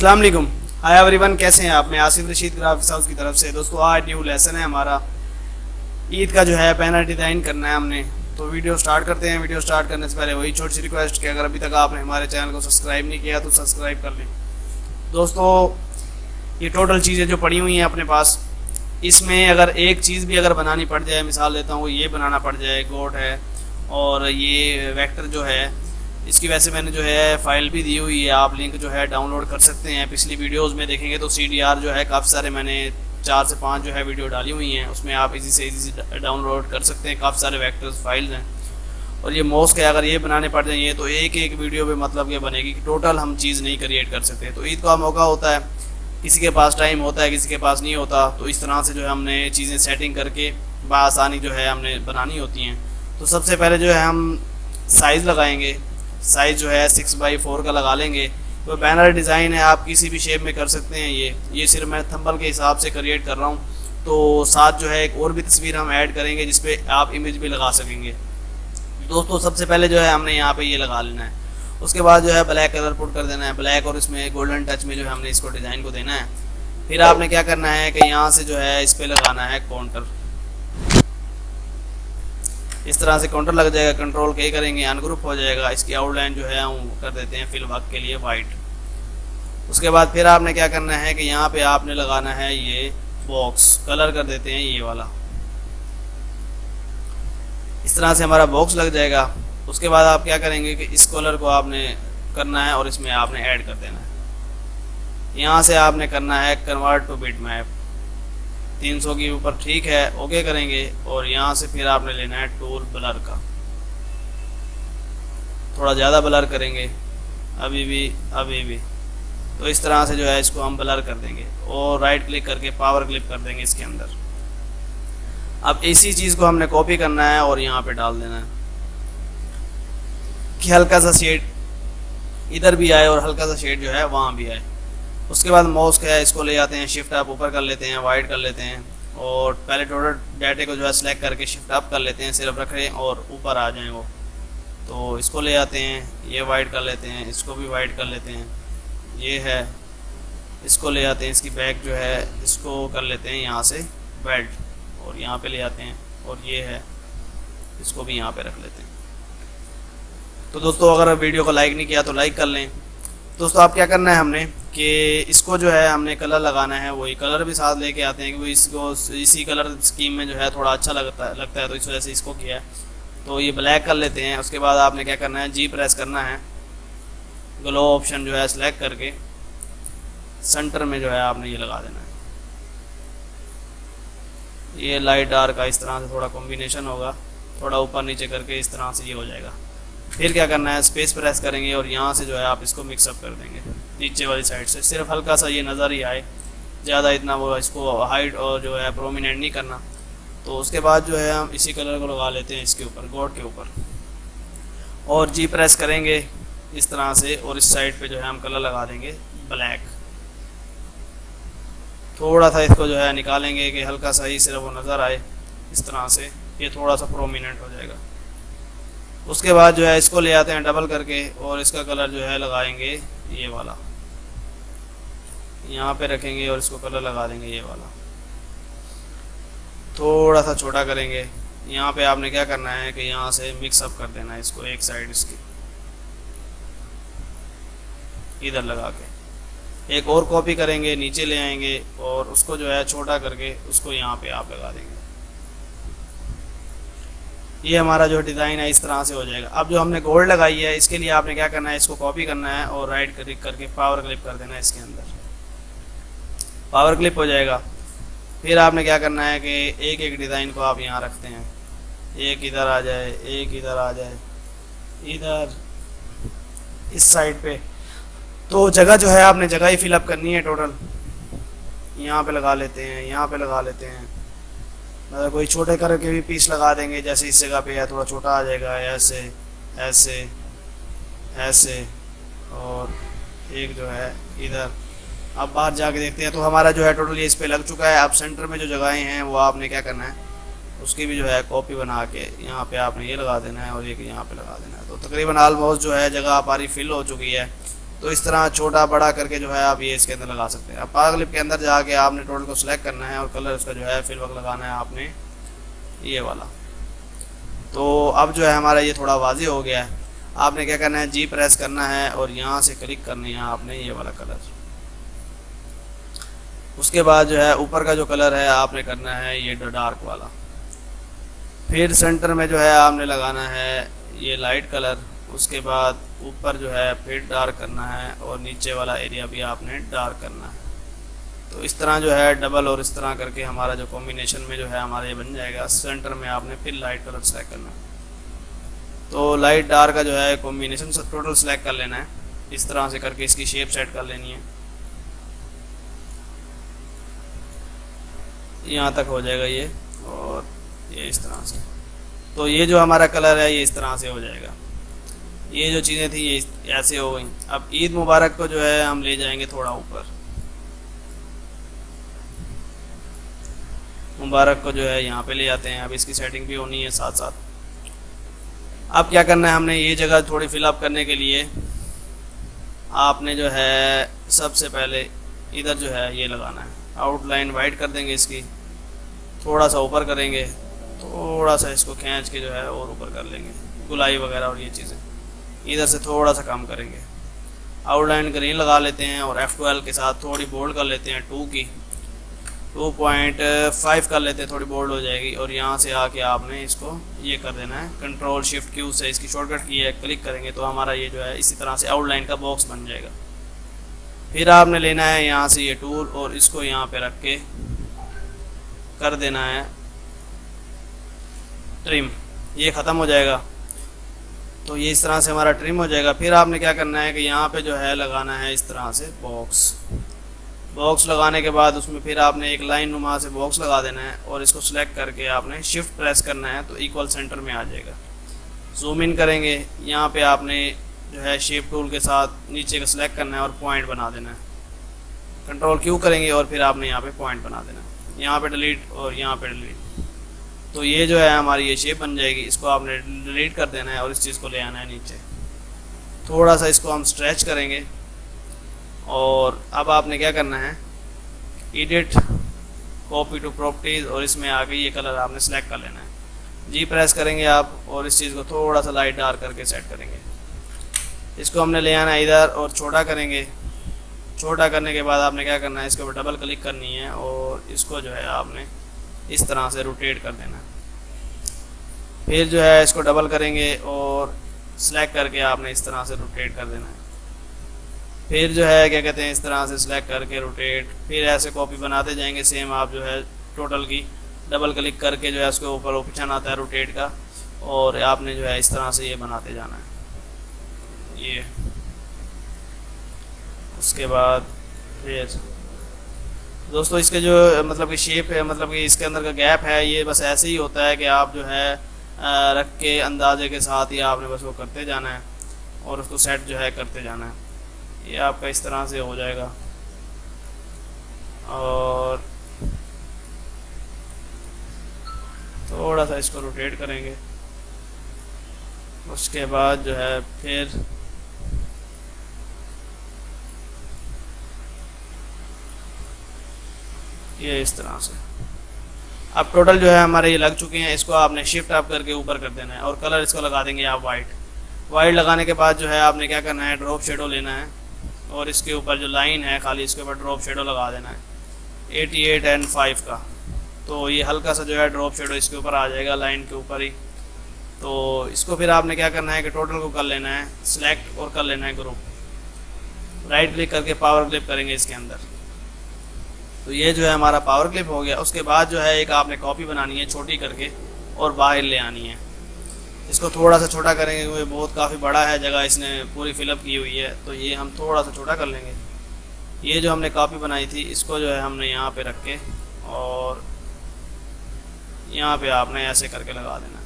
अस्सलाम वालेकुम। Hi everyone, कैसे हैं आप? मैं आसिफ रशीद ग्राफिक्स हाउस की तरफ से। दोस्तों आज न्यू लेसन है हमारा। ईद का जो है बैनर डिज़ाइन करना है हमने, तो वीडियो स्टार्ट करते हैं। वीडियो स्टार्ट करने से पहले वही छोटी सी रिक्वेस्ट कि अगर अभी तक आपने हमारे चैनल को सब्सक्राइब नहीं किया तो सब्सक्राइब कर लें। दोस्तों ये टोटल चीज़ें जो पड़ी हुई हैं अपने पास, इसमें अगर एक चीज़ भी अगर बनानी पड़ जाए, मिसाल देता हूँ, ये बनाना पड़ जाए, गोट है और ये वेक्टर जो है, इसकी वजह से मैंने जो है फ़ाइल भी दी हुई है, आप लिंक जो है डाउनलोड कर सकते हैं। पिछली वीडियोस में देखेंगे तो CDR जो है काफ़ी सारे मैंने 4 से 5 जो है वीडियो डाली हुई हैं, उसमें आप इजी से डाउनलोड कर सकते हैं। काफ़ी सारे वेक्टर्स फाइल्स हैं। और ये मॉस्क है, अगर ये बनाने पड़ जाएंगे तो एक एक वीडियो पे मतलब ये बनेगी कि टोटल हम चीज़ नहीं क्रिएट कर सकते। तो ईद का मौका होता है, किसी के पास टाइम होता है, किसी के पास नहीं होता, तो इस तरह से जो है हमने चीज़ें सेटिंग करके बआसानी जो है हमने बनानी होती हैं। तो सबसे पहले जो है हम साइज़ लगाएंगे। साइज़ जो है 6x4 का लगा लेंगे। तो बैनर डिज़ाइन है, आप किसी भी शेप में कर सकते हैं। ये सिर्फ मैं थंबनेल के हिसाब से क्रिएट कर रहा हूँ। तो साथ जो है एक और भी तस्वीर हम ऐड करेंगे जिसपे आप इमेज भी लगा सकेंगे। दोस्तों सबसे पहले जो है हमने यहाँ पे ये लगा लेना है। उसके बाद जो है ब्लैक कलर पुट कर देना है, ब्लैक, और इसमें गोल्डन टच में जो है हमने इसको डिज़ाइन को देना है। फिर आपने क्या करना है कि यहाँ से जो है इस पर लगाना है काउंटर। इस तरह से काउंटर लग जाएगा। कंट्रोल के करेंगे, अनग्रुप हो जाएगा। इसकी आउटलाइन जो है हम कर देते हैं फिल वर्क के लिए वाइट। उसके बाद फिर आपने क्या करना है कि यहाँ पे आपने लगाना है ये बॉक्स, कलर कर देते हैं ये वाला। इस तरह से हमारा बॉक्स लग जाएगा। उसके बाद आप क्या करेंगे कि इस कलर को आपने करना है और इसमें आपने ऐड कर देना है। यहाँ से आपने करना है कन्वर्ट टू बिट मैप 300 के ऊपर, ठीक है, ओके करेंगे। और यहाँ से फिर आपने लेना है टूल ब्लर का, थोड़ा ज़्यादा ब्लर करेंगे, अभी भी। तो इस तरह से जो है इसको हम ब्लर कर देंगे और राइट क्लिक करके पावर क्लिप कर देंगे इसके अंदर। अब इसी चीज़ को हमने कॉपी करना है और यहाँ पे डाल देना है कि हल्का सा शेड इधर भी आए और हल्का सा शेड जो है वहाँ भी आए। उसके बाद माउस का है, इसको ले जाते हैं, शिफ्ट अप ऊपर कर लेते हैं, वाइड कर लेते हैं, और पहले टोटल डाटे को जो है सिलेक्ट करके शिफ्ट अप कर लेते हैं, सिर्फ रखें और ऊपर आ जाएं वो। तो इसको ले जाते हैं, ये वाइड कर लेते हैं, इसको भी वाइड कर लेते हैं, ये है, इसको ले जाते हैं, इसकी बैक जो है इसको कर लेते हैं यहाँ से बेल्ट, और यहाँ पे ले जाते हैं, और ये है, इसको भी यहाँ पे रख लेते हैं। तो दोस्तों अगर वीडियो को लाइक नहीं किया तो लाइक कर लें। दोस्तों आप क्या करना है हमने कि इसको जो है हमने कलर लगाना है, वही कलर भी साथ लेके आते हैं, क्योंकि इसको इसी कलर स्कीम में जो है थोड़ा अच्छा लगता है, तो इस वजह से इसको किया है। तो ये ब्लैक कर लेते हैं। उसके बाद आपने क्या करना है, G प्रेस करना है, ग्लो ऑप्शन जो है सिलेक्ट करके सेंटर में जो है आपने ये लगा देना है। ये लाइट डार्क का इस तरह से थोड़ा कॉम्बिनेशन होगा, थोड़ा ऊपर नीचे करके इस तरह से ये हो जाएगा। फिर क्या करना है, स्पेस प्रेस करेंगे और यहाँ से जो है आप इसको मिक्सअप कर देंगे नीचे वाली साइड से, सिर्फ हल्का सा ये नज़र ही आए, ज़्यादा इतना वो इसको हाइट और जो है प्रोमिनेंट नहीं करना। तो उसके बाद जो है हम इसी कलर को लगा लेते हैं इसके ऊपर, गोट के ऊपर, और G प्रेस करेंगे इस तरह से, और इस साइड पे जो है हम कलर लगा देंगे ब्लैक। थोड़ा सा इसको जो है निकालेंगे कि हल्का सा ही सिर्फ वो नज़र आए, इस तरह से ये थोड़ा सा प्रोमिनेंट हो जाएगा। उसके बाद जो है इसको ले आते हैं डबल करके, और इसका कलर जो है लगाएंगे ये वाला, यहाँ पे रखेंगे और इसको कलर लगा देंगे ये वाला। थोड़ा सा छोटा करेंगे। यहाँ पे आपने क्या करना है कि यहाँ से मिक्सअप कर देना है इसको, एक साइड इसकी इधर लगा के, एक और कॉपी करेंगे, नीचे ले आएंगे और उसको जो है छोटा करके उसको यहाँ पे आप लगा देंगे। ये हमारा जो डिज़ाइन है इस तरह से हो जाएगा। अब जो हमने गोल्ड लगाई है इसके लिए आपने क्या करना है, इसको कॉपी करना है और राइट क्लिक करके पावर क्लिप कर देना है इसके अंदर, पावर क्लिप हो जाएगा। फिर आपने क्या करना है कि एक एक डिज़ाइन को आप यहाँ रखते हैं, एक इधर आ जाए, एक इधर आ जाए, इधर इस साइड पे। तो जगह जो है आपने जगह ही फिलअप करनी है टोटल। यहाँ पे लगा लेते हैं, यहाँ पे लगा लेते हैं, मतलब कोई छोटे करके भी पीस लगा देंगे, जैसे इस जगह पे है थोड़ा छोटा आ जाएगा, ऐसे ऐसे ऐसे, और एक जो है इधर। अब बाहर जाके देखते हैं तो हमारा जो है टोटल ये इस पे लग चुका है। अब सेंटर में जो जगहें हैं वो आपने क्या करना है, उसकी भी जो है कॉपी बना के यहाँ पे आपने ये लगा देना है और एक यहाँ पे लगा देना है। तो तकरीबन ऑलमोस्ट जो है जगह हमारी फिल हो चुकी है। तो इस तरह छोटा बड़ा करके जो है आप ये इसके अंदर लगा सकते हैं। अब पावर क्लिप के अंदर जाके आपने टोटल को सिलेक्ट करना है और कलर उसका जो है फिल वक्त लगाना है आपने ये वाला। तो अब जो है हमारा ये थोड़ा वाज़ेह हो गया है। आपने क्या करना है, जी प्रेस करना है और यहाँ से क्लिक करनी है आपने ये वाला कलर। उसके बाद जो है ऊपर का जो कलर है आपने करना है ये डार्क वाला। फिर सेंटर में जो है आपने लगाना है ये लाइट कलर। उसके बाद ऊपर जो है फिर डार्क करना है और नीचे वाला एरिया भी आपने डार्क करना है। तो इस तरह जो है डबल और इस तरह करके हमारा जो कॉम्बिनेशन में जो है हमारा ये बन जाएगा। सेंटर में आपने फिर लाइट कलर सेलेक्ट करना है। तो लाइट डार्क का जो है कॉम्बिनेशन टोटल सेलेक्ट कर लेना है। इस तरह से करके इसकी शेप सेट कर लेनी है। यहाँ तक हो जाएगा ये, और ये इस तरह से। तो ये जो हमारा कलर है ये इस तरह से हो जाएगा। ये जो चीज़ें थी ये ऐसे हो गई। अब ईद मुबारक को जो है हम ले जाएंगे थोड़ा ऊपर। मुबारक को जो है यहाँ पे ले जाते हैं। अब इसकी सेटिंग भी होनी है साथ साथ। अब क्या करना है, हमने ये जगह थोड़ी फिलअप करने के लिए आपने जो है सबसे पहले इधर जो है ये लगाना है। आउटलाइन वाइट कर देंगे इसकी, थोड़ा सा ऊपर करेंगे, थोड़ा सा इसको खींच के जो है और ऊपर कर लेंगे, गुलाई वगैरह और ये चीज़ें इधर से थोड़ा सा कम करेंगे। आउटलाइन ग्रीन लगा लेते हैं और F12 के साथ थोड़ी बोल्ड कर लेते हैं, 2 की 2.5 कर लेते हैं, थोड़ी बोल्ड हो जाएगी। और यहाँ से आके आपने इसको ये कर देना है, कंट्रोल शिफ्ट Q से इसकी शॉर्टकट की है, क्लिक करेंगे तो हमारा ये जो है इसी तरह से आउटलाइन का बॉक्स बन जाएगा। फिर आपने लेना है यहाँ से ये टूल और इसको यहाँ पे रख के कर देना है ट्रिम। ये ख़त्म हो जाएगा। तो ये इस तरह से हमारा ट्रिम हो जाएगा। फिर आपने क्या करना है कि यहाँ पे जो है लगाना है इस तरह से बॉक्स लगाने के बाद उसमें फिर आपने एक लाइन नुमा से बॉक्स लगा देना है और इसको सिलेक्ट करके आपने शिफ्ट प्रेस करना है तो इक्वल सेंटर में आ जाएगा। जूम इन करेंगे, यहाँ पे आपने जो है शेप टूल के साथ नीचे का सिलेक्ट करना है और पॉइंट बना देना है। कंट्रोल Q करेंगे और फिर आपने यहाँ पे पॉइंट बना देना है, यहाँ पे डिलीट और यहाँ पे डिलीट। तो ये जो है हमारी ये शेप बन जाएगी। इसको आपने डिलीट कर देना है और इस चीज़ को ले आना है नीचे। थोड़ा सा इसको हम स्ट्रेच करेंगे और अब आपने क्या करना है, एडिट कॉपी टू प्रॉपर्टीज़ और इसमें आके ये कलर आपने सेलेक्ट कर लेना है। जी प्रेस करेंगे आप और इस चीज़ को थोड़ा सा लाइट डार्क करके सेट करेंगे। इसको हमने ले आना है इधर और छोटा करेंगे। छोटा करने के बाद आपने क्या करना है, इसके ऊपर डबल क्लिक करनी है और इसको जो है आपने इस तरह से रोटेट कर देना है। फिर जो है इसको डबल करेंगे और सिलेक्ट करके आपने इस तरह से रोटेट कर देना है। फिर जो है क्या कहते हैं, इस तरह से सिलेक्ट करके रोटेट। फिर ऐसे कॉपी बनाते जाएंगे सेम। आप जो है टोटल की डबल क्लिक करके जो है उसके ऊपर ऑप्शन आता है रोटेट का और आपने जो है इस तरह से ये बनाते जाना है ये। उसके बाद फिर दोस्तों इसके जो मतलब कि शेप है, मतलब कि इसके अंदर का गैप है, ये बस ऐसे ही होता है कि आप जो है रख के अंदाजे के साथ ही आपने बस वो करते जाना है और उसको सेट जो है करते जाना है। ये आपका इस तरह से हो जाएगा। और थोड़ा सा इसको रोटेट करेंगे। उसके बाद जो है फिर ये इस तरह से अब टोटल जो है हमारे ये लग चुके हैं। इसको आपने शिफ्ट अप करके ऊपर कर देना है और कलर इसको लगा देंगे आप वाइट लगाने के बाद जो है आपने क्या करना है, ड्रॉप शेडो लेना है और इसके ऊपर जो लाइन है खाली इसके ऊपर ड्रॉप शेडो लगा देना है 88 and 5 का। तो ये हल्का सा जो है ड्रॉप शेडो इसके ऊपर आ जाएगा लाइन के ऊपर ही। तो इसको फिर आपने क्या करना है कि टोटल को कर लेना है सिलेक्ट और कर लेना है ग्रुप। राइट क्लिक करके पावर क्लिप करेंगे इसके अंदर। तो ये जो है हमारा पावर क्लिप हो गया। उसके बाद जो है एक आपने कॉपी बनानी है छोटी करके और बाहर ले आनी है। इसको थोड़ा सा छोटा करेंगे क्योंकि बहुत काफ़ी बड़ा है, जगह इसने पूरी फिलअप की हुई है। तो ये हम थोड़ा सा छोटा कर लेंगे। ये जो हमने कॉपी बनाई थी इसको जो है हमने यहाँ पे रख के और यहाँ पे आपने ऐसे करके लगा देना।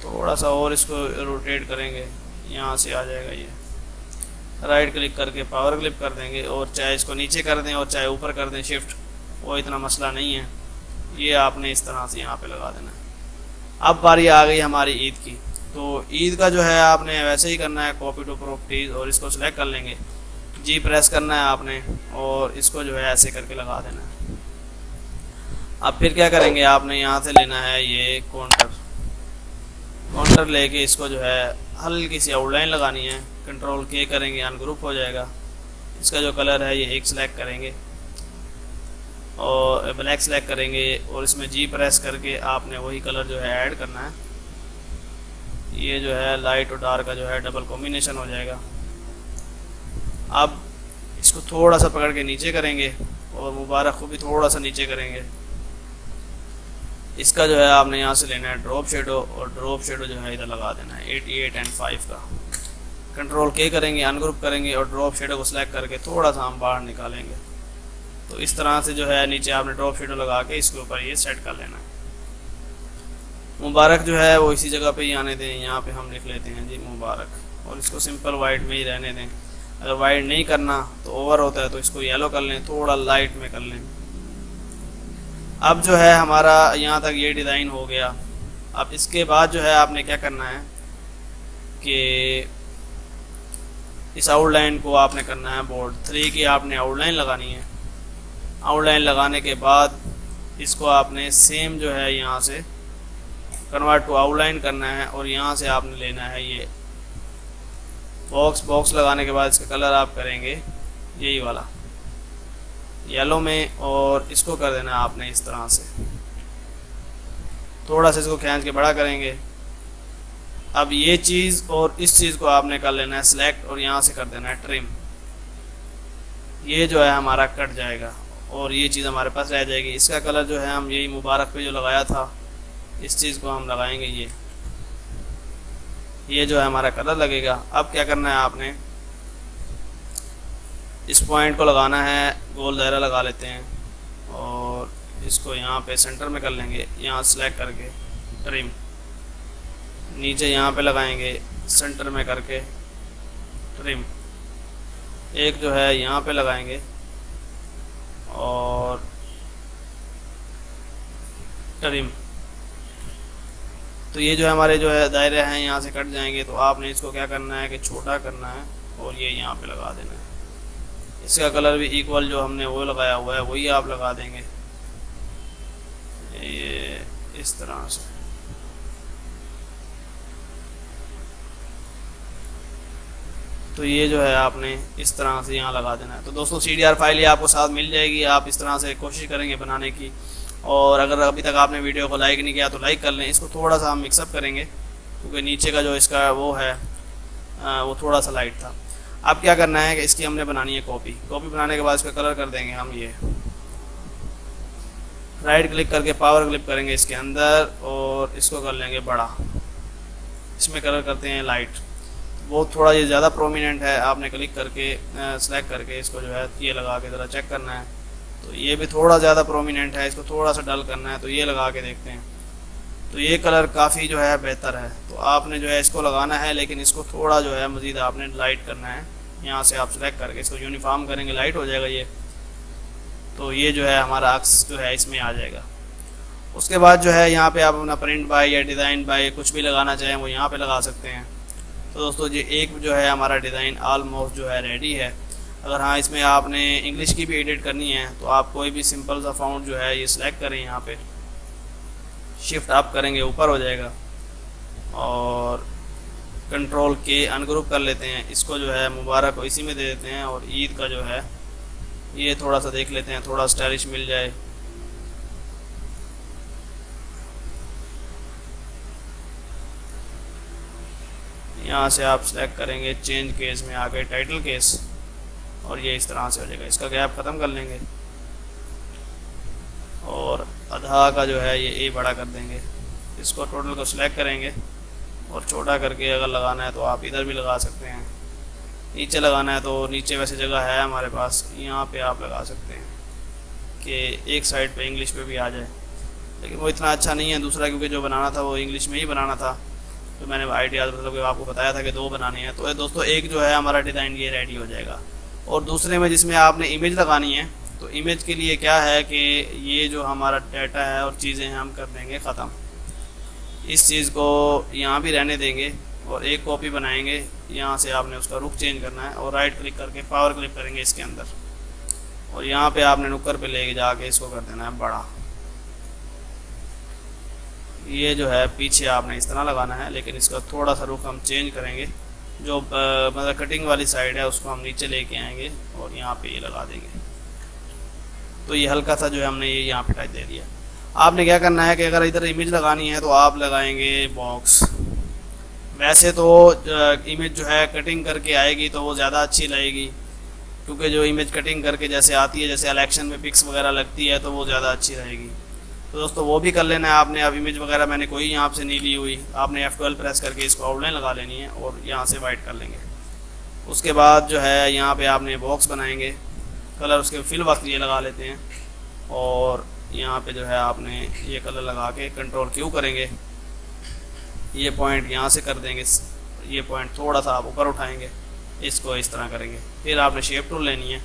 थोड़ा सा और इसको रोटेट करेंगे, यहाँ से आ जाएगा ये। राइट क्लिक करके पावर क्लिप कर देंगे और चाहे इसको नीचे कर दें और चाहे ऊपर कर दें शिफ्ट, वो इतना मसला नहीं है। ये आपने इस तरह से यहाँ पे लगा देना है। अब बारी आ गई हमारी ईद की। तो ईद का जो है आपने वैसे ही करना है, कॉपी टू प्रॉपर्टीज़, और इसको सिलेक्ट कर लेंगे, जी प्रेस करना है आपने और इसको जो है ऐसे करके लगा देना है। अब फिर क्या करेंगे, आपने यहाँ से लेना है ये काउंटर लेके इसको जो है हल्की सी आउटलाइन लगानी है, कंट्रोल के करेंगे, अनग्रुप हो जाएगा। इसका जो कलर है ये एक सिलेक्ट करेंगे और ब्लैक सेलेक्ट करेंगे और इसमें जी प्रेस करके आपने वही कलर जो है ऐड करना है। ये जो है लाइट और डार्क का जो है डबल कॉम्बिनेशन हो जाएगा। अब इसको थोड़ा सा पकड़ के नीचे करेंगे और मुबारक को भी थोड़ा सा नीचे करेंगे। इसका जो है आपने यहाँ से लेना है ड्रॉप शेडो, और ड्रॉप शेडो जो है इधर लगा देना है 88 एंड 5 का। कंट्रोल के करेंगे, अनग्रुप करेंगे और ड्रॉप शेडो को सिलेक्ट करके थोड़ा सा हम बाहर निकालेंगे। तो इस तरह से जो है नीचे आपने ड्रॉप शेडो लगा के इसके ऊपर ये सेट कर लेना है। मुबारक जो है वो इसी जगह पे ही आने दें, यहाँ पे हम लिख लेते हैं जी मुबारक, और इसको सिंपल वाइट में ही रहने दें। अगर वाइट नहीं करना तो ओवर होता है, तो इसको येलो कर लें, थोड़ा लाइट में कर लें। अब जो है हमारा यहाँ तक ये डिज़ाइन हो गया। अब इसके बाद जो है आपने क्या करना है कि इस आउटलाइन को आपने करना है बोल्ड 3 की आपने आउटलाइन लगानी है। आउटलाइन लगाने के बाद इसको आपने सेम जो है यहाँ से कन्वर्ट टू आउटलाइन करना है, और यहाँ से आपने लेना है ये बॉक्स लगाने के बाद इसका कलर आप करेंगे यही वाला येलो में, और इसको कर देना है आपने इस तरह से, थोड़ा सा इसको खींच के बड़ा करेंगे। अब ये चीज़ और इस चीज़ को आपने कर लेना है सिलेक्ट, और यहाँ से कर देना है ट्रिम। ये जो है हमारा कट जाएगा और ये चीज़ हमारे पास रह जाएगी। इसका कलर जो है हम यही मुबारक पे जो लगाया था इस चीज़ को हम लगाएंगे, ये जो है हमारा कलर लगेगा। अब क्या करना है, आपने इस पॉइंट को लगाना है, गोल दायरा लगा लेते हैं और इसको यहाँ पे सेंटर में कर लेंगे, यहाँ सेलेक्ट करके ट्रिम, नीचे यहाँ पे लगाएंगे सेंटर में करके ट्रिम, एक जो है यहाँ पे लगाएंगे और ट्रिम। तो ये जो है हमारे जो है दायरे हैं यहाँ से कट जाएंगे। तो आपने इसको क्या करना है कि छोटा करना है और ये यहाँ पे लगा देना है। इसका कलर भी इक्वल जो हमने वो लगाया हुआ है वही आप लगा देंगे, ये इस तरह से। तो ये जो है आपने इस तरह से यहाँ लगा देना है। तो दोस्तों CDR फाइल ये आपको साथ मिल जाएगी, आप इस तरह से कोशिश करेंगे बनाने की। और अगर अभी तक आपने वीडियो को लाइक नहीं किया तो लाइक कर लें। इसको थोड़ा सा हम मिक्सअप करेंगे क्योंकि नीचे का जो इसका वो है वो थोड़ा सा लाइट था। अब क्या करना है कि इसकी हमने बनानी है कॉपी बनाने के बाद इसका कलर कर देंगे हम, ये राइट क्लिक करके पावर क्लिक करेंगे इसके अंदर और इसको कर लेंगे बड़ा। इसमें कलर करते हैं लाइट, वो थोड़ा ये ज़्यादा प्रोमिनेंट है। आपने क्लिक करके सेलेक्ट करके इसको जो है ये लगा के ज़रा चेक करना है। तो ये भी थोड़ा ज़्यादा प्रोमिनेंट है, इसको थोड़ा सा डल करना है। तो ये लगा के देखते हैं, तो ये कलर काफ़ी जो है बेहतर है। तो आपने जो है इसको लगाना है, लेकिन इसको थोड़ा जो है मज़ीद आपने लाइट करना है। यहाँ से आप सेलेक्ट करके इसको यूनिफॉर्म करेंगे, लाइट हो जाएगा ये। तो ये जो है हमारा अक्स जो है इसमें आ जाएगा। उसके बाद जो है यहाँ पे आप अपना प्रिंट बाय या डिज़ाइन बाय कुछ भी लगाना चाहें वो यहाँ पे लगा सकते हैं। तो दोस्तों ये एक जो है हमारा डिज़ाइन ऑलमोस्ट जो है रेडी है। अगर हाँ इसमें आपने इंग्लिश की भी एडिट करनी है तो आप कोई भी सिंपल सा फ़ॉन्ट जो है ये सिलेक्ट करें, यहाँ पे शिफ्ट अप करेंगे ऊपर हो जाएगा और कंट्रोल के अनग्रुप कर लेते हैं। इसको जो है मुबारक को इसी में दे देते हैं और ईद का जो है ये थोड़ा सा देख लेते हैं, थोड़ा स्टाइलिश मिल जाए। यहाँ से आप सेलेक्ट करेंगे चेंज केस में आके टाइटल केस और ये इस तरह से हो जाएगा। इसका गैप ख़त्म कर लेंगे और आधा का जो है ये बड़ा कर देंगे। इसको टोटल को सिलेक्ट करेंगे और छोटा करके अगर लगाना है तो आप इधर भी लगा सकते हैं। नीचे लगाना है तो नीचे वैसे जगह है हमारे पास, यहाँ पे आप लगा सकते हैं कि एक साइड पे इंग्लिश पे भी आ जाए, लेकिन वो इतना अच्छा नहीं है दूसरा, क्योंकि जो बनाना था वो इंग्लिश में ही बनाना था। तो मैंने आइडिया मतलब आपको बताया था कि 2 बनाने हैं। तो दोस्तों एक जो है हमारा डिज़ाइन ये रेडी हो जाएगा। और दूसरे में जिसमें आपने इमेज लगानी है, तो इमेज के लिए क्या है कि ये जो हमारा डाटा है और चीज़ें हैं हम कर देंगे ख़त्म। इस चीज़ को यहाँ भी रहने देंगे और एक कॉपी बनाएंगे। यहाँ से आपने उसका रुख चेंज करना है और राइट क्लिक करके पावर क्लिक करेंगे इसके अंदर, और यहाँ पे आपने नुक्कर पे लेके जाके इसको कर देना है बड़ा। ये जो है पीछे आपने इस तरह लगाना है, लेकिन इसका थोड़ा सा रुख हम चेंज करेंगे। जो मतलब कटिंग वाली साइड है उसको हम नीचे लेके आएंगे और यहाँ पे ये लगा देंगे। तो ये हल्का सा जो है हमने ये यहाँ पे टच दे दिया। आपने क्या करना है कि अगर इधर इमेज लगानी है तो आप लगाएंगे बॉक्स। वैसे तो इमेज जो है कटिंग करके आएगी तो वो ज़्यादा अच्छी लगेगी, क्योंकि जो इमेज कटिंग करके जैसे आती है, जैसे इलेक्शन में पिक्स वगैरह लगती है, तो वो ज़्यादा अच्छी रहेगी। तो दोस्तों वो भी कर लेना है आपने। अब इमेज वगैरह मैंने कोई यहाँ से नहीं ली हुई, आपने F12 प्रेस करके इसको आउटलाइन लगा लेनी है और यहाँ से वाइट कर लेंगे। उसके बाद जो है यहाँ पे आपने बॉक्स बनाएंगे, कलर उसके फिल वक्त ये लगा लेते हैं, और यहाँ पे जो है आपने ये कलर लगा के कंट्रोल Q करेंगे। ये पॉइंट यहाँ से कर देंगे, ये पॉइंट थोड़ा सा आप ऊपर उठाएंगे, इसको इस तरह करेंगे। फिर आपने शेप टूल लेनी है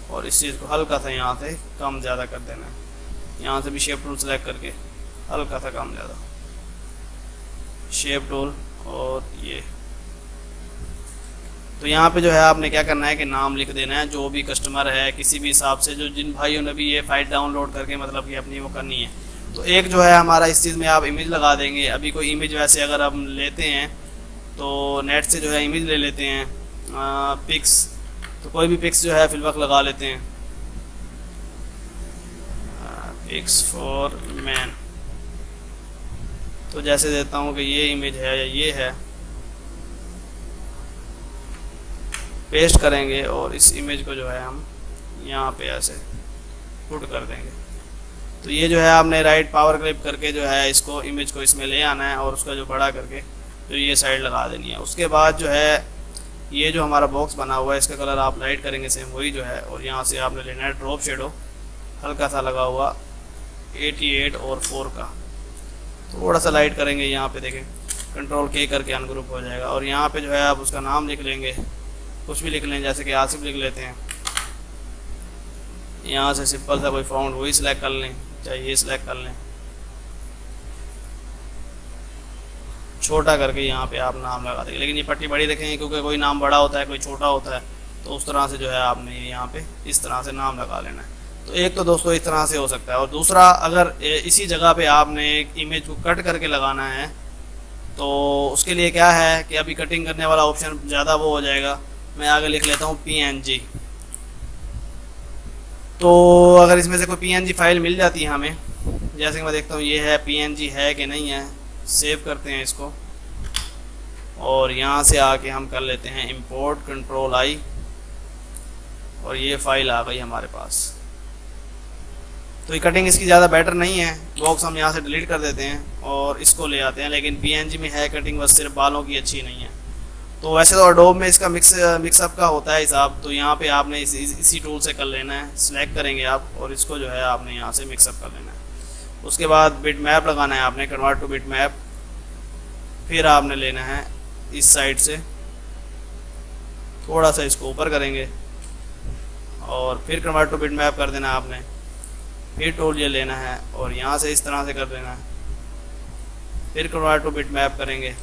और इस चीज़ को हल्का सा यहाँ से कम ज़्यादा कर देना है। यहाँ से भी शेप टूल सेलेक्ट करके हल्का सा कम ज़्यादा शेप टूल, और ये तो यहाँ पे जो है आपने क्या करना है कि नाम लिख देना है जो भी कस्टमर है, किसी भी हिसाब से, जो जिन भाइयों ने भी ये फाइल डाउनलोड करके मतलब कि अपनी वो करनी है। तो एक जो है हमारा इस चीज़ में आप इमेज लगा देंगे। अभी कोई इमेज वैसे अगर हम लेते हैं तो नेट से जो है इमेज ले लेते हैं, पिक्स, तो कोई भी पिक्स जो है फिलवक्त लगा लेते हैं, पिक्स फॉर मैन। तो जैसे देता हूँ कि ये इमेज है या ये है, पेस्ट करेंगे और इस इमेज को जो है हम यहाँ पे ऐसे पुट कर देंगे। तो ये जो है आपने राइट पावर क्लिक करके जो है इसको इमेज को इसमें ले आना है और उसका जो बड़ा करके जो ये साइड लगा देनी है। उसके बाद जो है ये जो हमारा बॉक्स बना हुआ है इसका कलर आप लाइट करेंगे सेम वही जो है, और यहाँ से आपने लेना है ड्रॉप शेडो हल्का सा लगा हुआ 88 और 4 का, थोड़ा सा लाइट करेंगे। यहाँ पे देखें कंट्रोल K करके अनग्रुप हो जाएगा, और यहाँ पे जो है आप उसका नाम लिख लेंगे, कुछ भी लिख लें, जैसे कि आसिफ लिख लेते हैं। यहाँ से सिंपल सा कोई फॉन्ट वही सिलेक्ट कर लें, चाहे ये सिलेक्ट कर लें, छोटा करके यहाँ पे आप नाम लगा देंगे। लेकिन ये पट्टी बड़ी रखेंगे क्योंकि कोई नाम बड़ा होता है कोई छोटा होता है, तो उस तरह से जो है आपने ये यहाँ पे इस तरह से नाम लगा लेना है। तो एक तो दोस्तों इस तरह से हो सकता है, और दूसरा अगर इसी जगह पे आपने एक इमेज को कट करके लगाना है तो उसके लिए क्या है कि अभी कटिंग करने वाला ऑप्शन ज़्यादा वो हो जाएगा। मैं आगे लिख लेता हूँ PNG। तो अगर इसमें से कोई PNG फाइल मिल जाती है हमें, जैसे कि मैं देखता हूँ ये है PNG है कि नहीं है, सेव करते हैं इसको और यहाँ से आके हम कर लेते हैं इंपोर्ट, कंट्रोल I, और ये फाइल आ गई हमारे पास। तो ये कटिंग इसकी ज़्यादा बेटर नहीं है, बॉक्स हम यहाँ से डिलीट कर देते हैं और इसको ले आते हैं, लेकिन PNG में है कटिंग बस सिर्फ बालों की अच्छी नहीं है। तो वैसे तो एडोब में इसका मिक्सअप का होता है हिसाब, तो यहाँ पे आपने इसी टूल से कर लेना है, सिलेक्ट करेंगे आप और इसको जो है आपने यहाँ से मिक्सअप कर लेना है। उसके बाद बिट मैप लगाना है आपने, कन्वर्ट टू बिट मैप। फिर आपने लेना है इस साइड से थोड़ा सा इसको ऊपर करेंगे और फिर कन्वर्ट टू बिट मैप कर देना है आपने। फिर टूल ये लेना है और यहाँ से इस तरह से कर देना है, फिर कन्वर्ट टू बिट मैप करेंगे,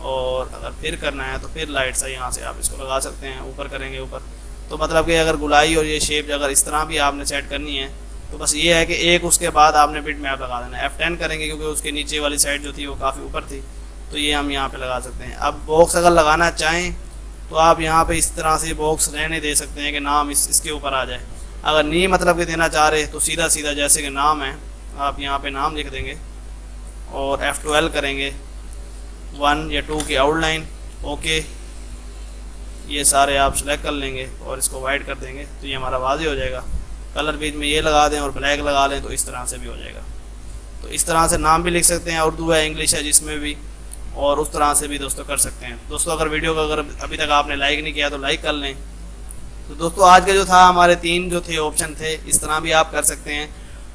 और अगर फिर करना है तो फिर लाइट सा यहाँ से आप इसको लगा सकते हैं, ऊपर करेंगे ऊपर। तो मतलब कि अगर गुलाई और ये शेप अगर इस तरह भी आपने सेट करनी है तो बस ये है कि एक उसके बाद आपने बिट मैप लगा देना है। F10 करेंगे क्योंकि उसके नीचे वाली साइड जो थी वो काफ़ी ऊपर थी, तो ये हम यहाँ पे लगा सकते हैं। अब बॉक्स अगर लगाना चाहें तो आप यहाँ पे इस तरह से बॉक्स रहने दे सकते हैं कि नाम इसके ऊपर आ जाए। अगर नहीं मतलब कि देना चाह रहे तो सीधा सीधा जैसे कि नाम है आप यहाँ पे नाम लिख देंगे और F12 करेंगे 1 या 2 की आउटलाइन, ओके, ये सारे आप सेलेक्ट कर लेंगे और इसको वाइट कर देंगे तो ये हमारा वाज़ेह हो जाएगा। कलर बीच में ये लगा दें और ब्लैक लगा लें तो इस तरह से भी हो जाएगा। तो इस तरह से नाम भी लिख सकते हैं, उर्दू है इंग्लिश है जिसमें भी, और उस तरह से भी दोस्तों कर सकते हैं। दोस्तों अगर वीडियो को अगर अभी तक आपने लाइक नहीं किया तो लाइक कर लें। तो दोस्तों आज का जो था हमारे 3 जो थे ऑप्शन थे, इस तरह भी आप कर सकते हैं।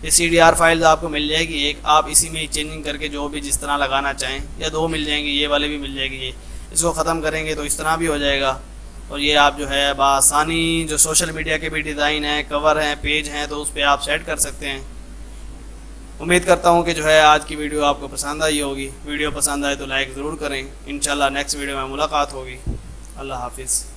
ये CDR फाइल्स आपको मिल जाएगी एक, आप इसी में ही चेंजिंग करके जो भी जिस तरह लगाना चाहें, या 2 मिल जाएंगी, ये वाले भी मिल जाएगी, ये इसको ख़त्म करेंगे तो इस तरह भी हो जाएगा। और ये आप जो है बआसानी जो सोशल मीडिया के भी डिज़ाइन हैं, कवर हैं, पेज हैं, तो उस पर आप सेट कर सकते हैं। उम्मीद करता हूँ कि जो है आज की वीडियो आपको पसंद आई होगी। वीडियो पसंद आए तो लाइक ज़रूर करें। इंशाल्लाह नेक्स्ट वीडियो में मुलाकात होगी। अल्लाह हाफिज़।